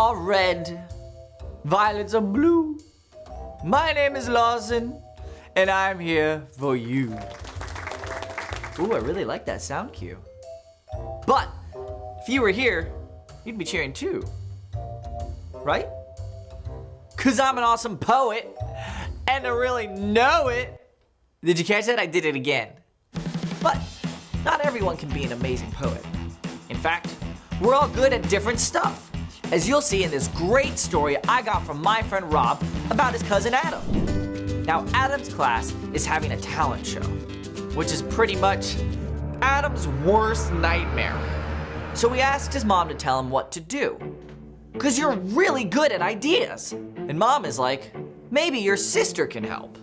are red, violets are blue. My name is Lawson, and I'm here for you. Ooh, I really like that sound cue. But if you were here, you'd be cheering too, right? 'Cause I'm an awesome poet, and to really know it, did you catch that? I did it again. But not everyone can be an amazing poet. In fact, we're all good at different stuff, as you'll see in this great story I got from my friend Rob about his cousin Adam. Now, Adam's class is having a talent show, which is pretty much Adam's worst nightmare. So he asked his mom to tell him what to do, 'cause you're really good at ideas. And Mom is like, maybe your sister can help.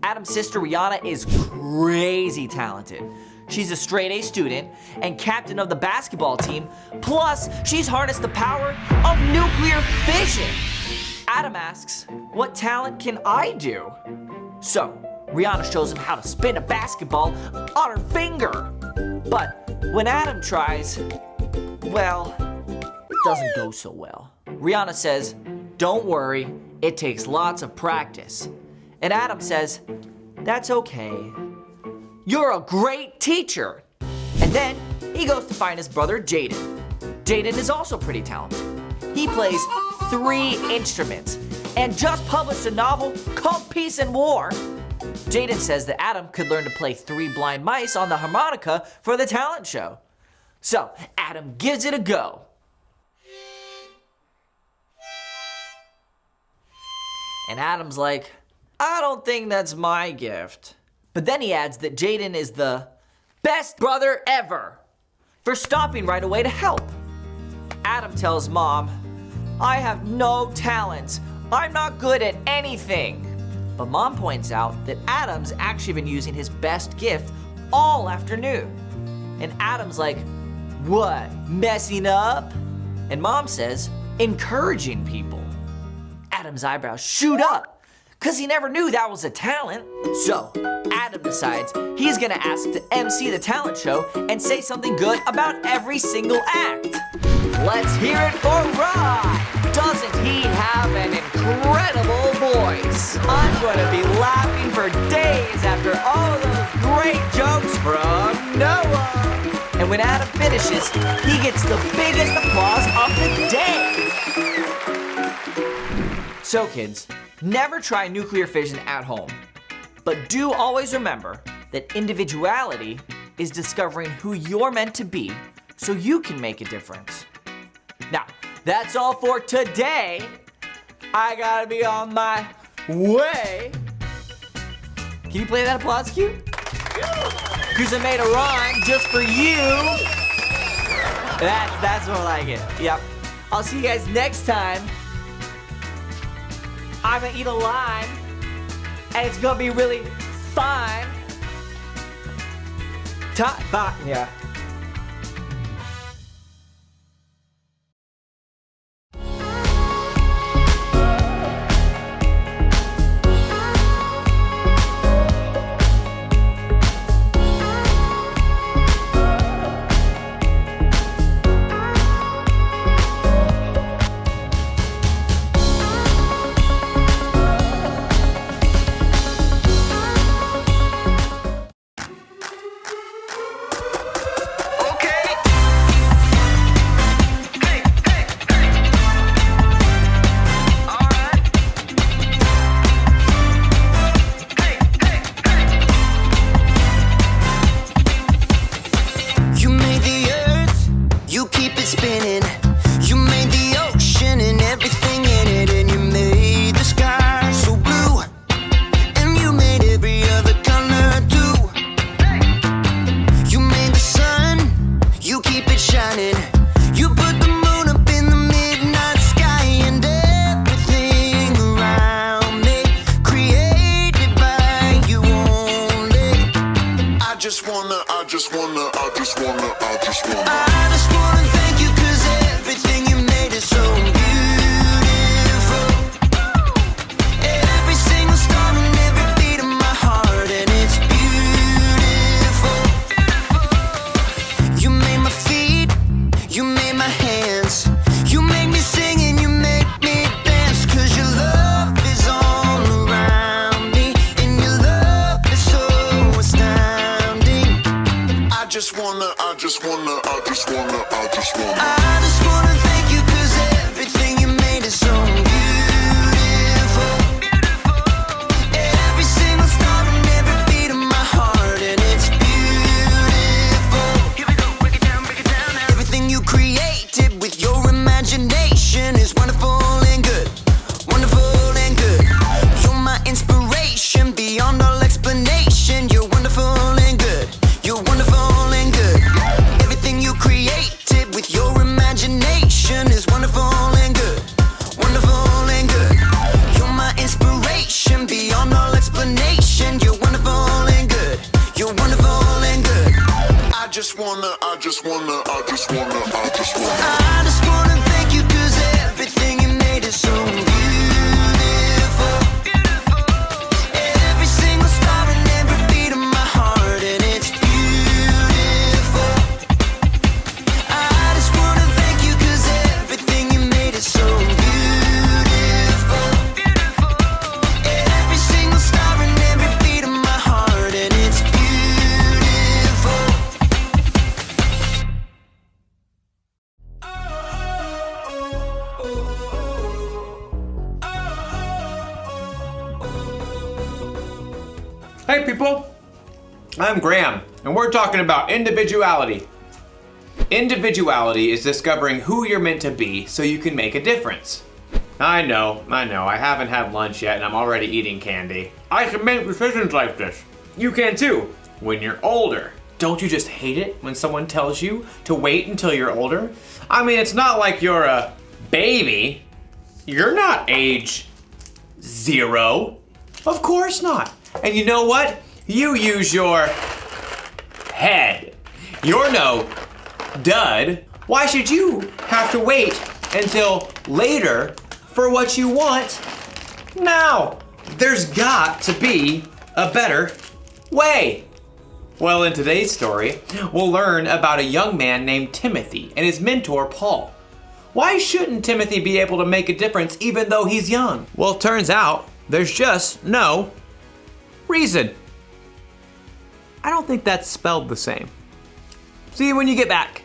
Adam's sister Rihanna is crazy talented. She's a straight A student and captain of the basketball team, plus she's harnessed the power of nuclear fission. Adam asks, what talent can I do? So, Rihanna shows him how to spin a basketball on her finger. But when Adam tries, well, it doesn't go so well. Rihanna says, don't worry, it takes lots of practice. And Adam says, that's okay. You're a great teacher. And then he goes to find his brother Jaden. Jaden is also pretty talented. He plays 3 instruments and just published a novel called Peace and War. Jaden says that Adam could learn to play 3 blind mice on the harmonica for the talent show. So Adam gives it a go. And Adam's like, I don't think that's my gift. But then he adds that Jaden is the best brother ever for stopping right away to help. Adam tells Mom, I have no talents. I'm not good at anything. But Mom points out that Adam's actually been using his best gift all afternoon. And Adam's like, what, messing up? And Mom says, encouraging people. Adam's eyebrows shoot up, 'cause he never knew that was a talent. So, Adam decides he's gonna ask to MC the talent show and say something good about every single act. Let's hear it for Rod! Doesn't he have an incredible voice? I'm gonna be laughing for days after all of those great jokes from Noah! And when Adam finishes, he gets the biggest applause of the day! So kids, never try nuclear fission at home. But do always remember that individuality is discovering who you're meant to be so you can make a difference. Now, that's all for today. I gotta be on my way. Can you play that applause cue? Because I made a rhyme just for you. That's more like it. Yep. I'll see you guys next time. I'm gonna eat a lime, and it's gonna be really fine. Yeah. thank you 'cause everything you made is so beautiful. Every single star and every beat of my heart, and it's beautiful. I just wanna thank you 'cause everything you made is so beautiful. Every single star and every beat of my heart, and it's beautiful. Hey people, I'm Graham, and we're talking about individuality. Individuality is discovering who you're meant to be so you can make a difference. I know, I haven't had lunch yet and I'm already eating candy. I can make decisions like this. You can too, when you're older. Don't you just hate it when someone tells you to wait until you're older? I mean, it's not like you're a baby. You're not age 0. Of course not. And you know what? You use your head. You're no dud. Why should you have to wait until later for what you want now? There's got to be a better way. Well, in today's story, we'll learn about a young man named Timothy and his mentor, Paul. Why shouldn't Timothy be able to make a difference even though he's young? Well, it turns out there's just no reason. I don't think that's spelled the same. See you when you get back.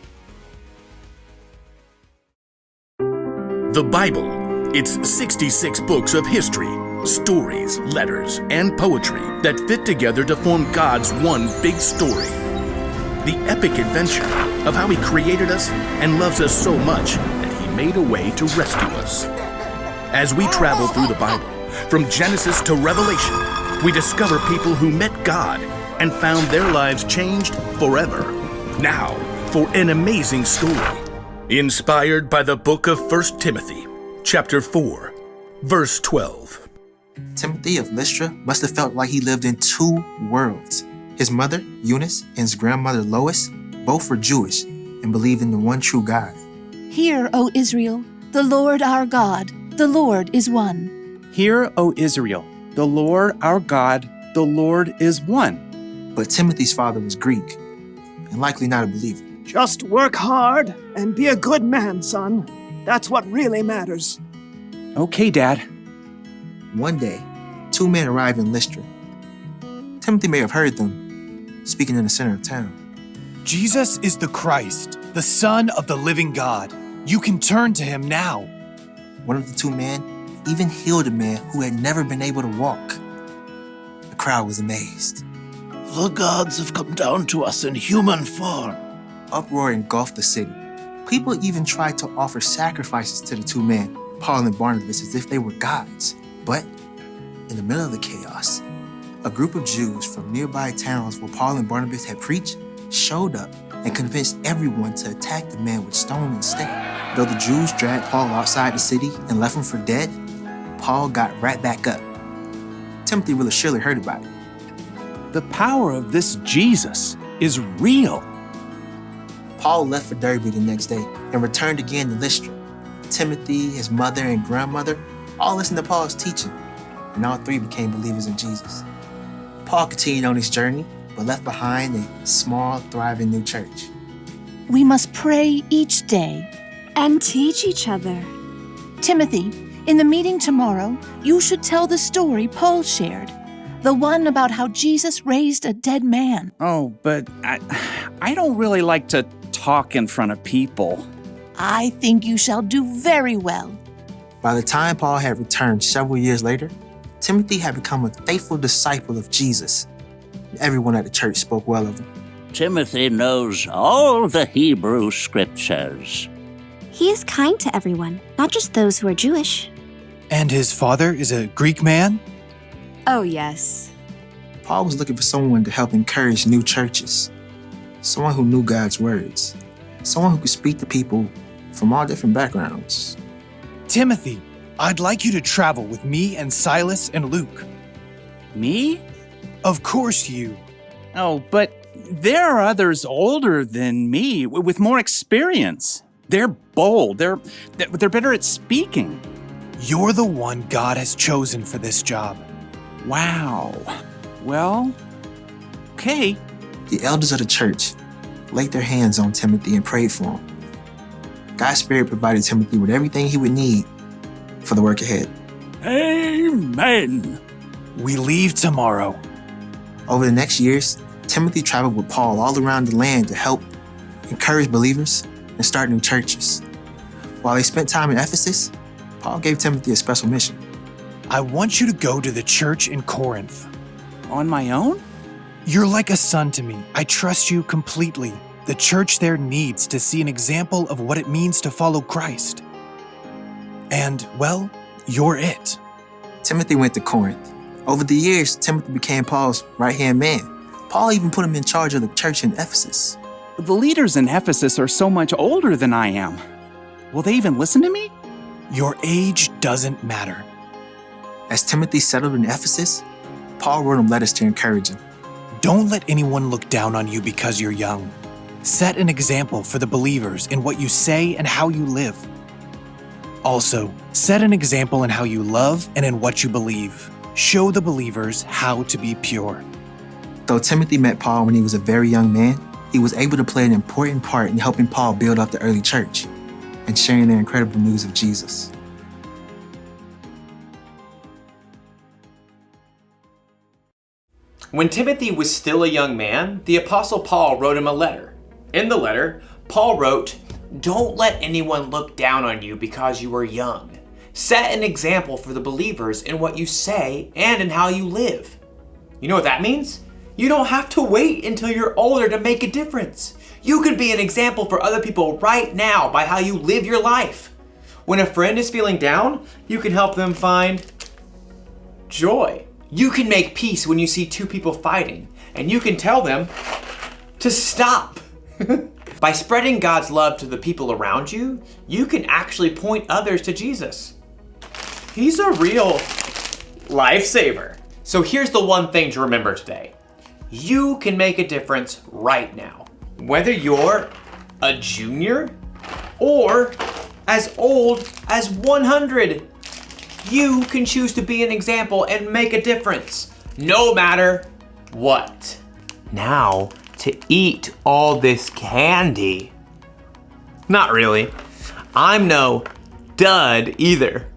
The Bible. It's 66 books of history, stories, letters, and poetry that fit together to form God's one big story. The epic adventure of how He created us and loves us so much that He made a way to rescue us. As we travel through the Bible, from Genesis to Revelation, we discover people who met God and found their lives changed forever. Now, for an amazing story, inspired by the book of 1st Timothy, chapter 4, verse 12. Timothy of Lystra must have felt like he lived in two worlds. His mother, Eunice, and his grandmother, Lois, both were Jewish and believed in the one true God. Hear, O Israel, the Lord our God, the Lord is one. Hear, O Israel, the Lord our God, the Lord is one. But Timothy's father was Greek and likely not a believer. Just work hard and be a good man, son. That's what really matters. Okay, Dad. One day, two men arrived in Lystra. Timothy may have heard them speaking in the center of town. Jesus is the Christ, the Son of the living God. You can turn to Him now. One of the two men even healed a man who had never been able to walk. The crowd was amazed. The gods have come down to us in human form. Uproar engulfed the city. People even tried to offer sacrifices to the two men, Paul and Barnabas, as if they were gods. But in the middle of the chaos, a group of Jews from nearby towns where Paul and Barnabas had preached showed up and convinced everyone to attack the man with stone instead. Though the Jews dragged Paul outside the city and left him for dead, Paul got right back up. Timothy really surely heard about it. The power of this Jesus is real. Paul left for Derbe the next day and returned again to Lystra. Timothy, his mother, and grandmother all listened to Paul's teaching, and all three became believers in Jesus. Paul continued on his journey, but left behind a small, thriving new church. We must pray each day. And teach each other. Timothy, in the meeting tomorrow, you should tell the story Paul shared. The one about how Jesus raised a dead man. Oh, but I don't really like to talk in front of people. I think you shall do very well. By the time Paul had returned several years later, Timothy had become a faithful disciple of Jesus. Everyone at the church spoke well of him. Timothy knows all the Hebrew scriptures. He is kind to everyone, not just those who are Jewish. And his father is a Greek man? Oh, yes. Paul was looking for someone to help encourage new churches, someone who knew God's words, someone who could speak to people from all different backgrounds. Timothy, I'd like you to travel with me and Silas and Luke. Me? Of course you. Oh, but There are others older than me with more experience. They're bold. They're better at speaking. You're the one God has chosen for this job. Wow. Well, okay. The elders of the church laid their hands on Timothy and prayed for him. God's Spirit provided Timothy with everything he would need for the work ahead. Amen. We leave tomorrow. Over the next years, Timothy traveled with Paul all around the land to help encourage believers and start new churches. While they spent time in Ephesus, Paul gave Timothy a special mission. I want you to go to the church in Corinth. On my own? You're like a son to me. I trust you completely. The church there needs to see an example of what it means to follow Christ. And, well, you're it. Timothy went to Corinth. Over the years, Timothy became Paul's right-hand man. Paul even put him in charge of the church in Ephesus. The leaders in Ephesus are so much older than I am. Will they even listen to me? Your age doesn't matter. As Timothy settled in Ephesus, Paul wrote him letters to encourage him. Don't let anyone look down on you because you're young. Set an example for the believers in what you say and how you live. Also, set an example in how you love and in what you believe. Show the believers how to be pure. Though Timothy met Paul when he was a very young man, he was able to play an important part in helping Paul build up the early church and sharing their incredible news of Jesus. When Timothy was still a young man, the Apostle Paul wrote him a letter. In the letter, Paul wrote, "Don't let anyone look down on you because you are young. Set an example for the believers in what you say and in how you live." You know what that means? You don't have to wait until you're older to make a difference. You could be an example for other people right now by how you live your life. When a friend is feeling down, you can help them find joy. You can make peace when you see two people fighting, and you can tell them to stop. By spreading God's love to the people around you, you can actually point others to Jesus. He's a real lifesaver. So here's the one thing to remember today. You can make a difference right now. Whether you're a junior or as old as 100, you can choose to be an example and make a difference, no matter what. Now, to eat all this candy. Not really. I'm no dud either.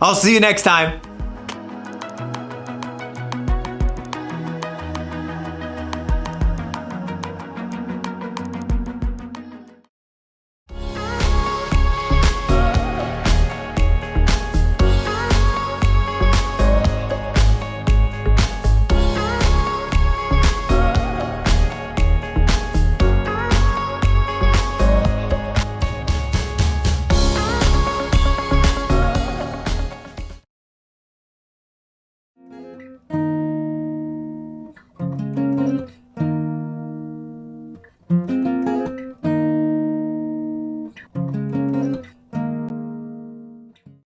I'll see you next time.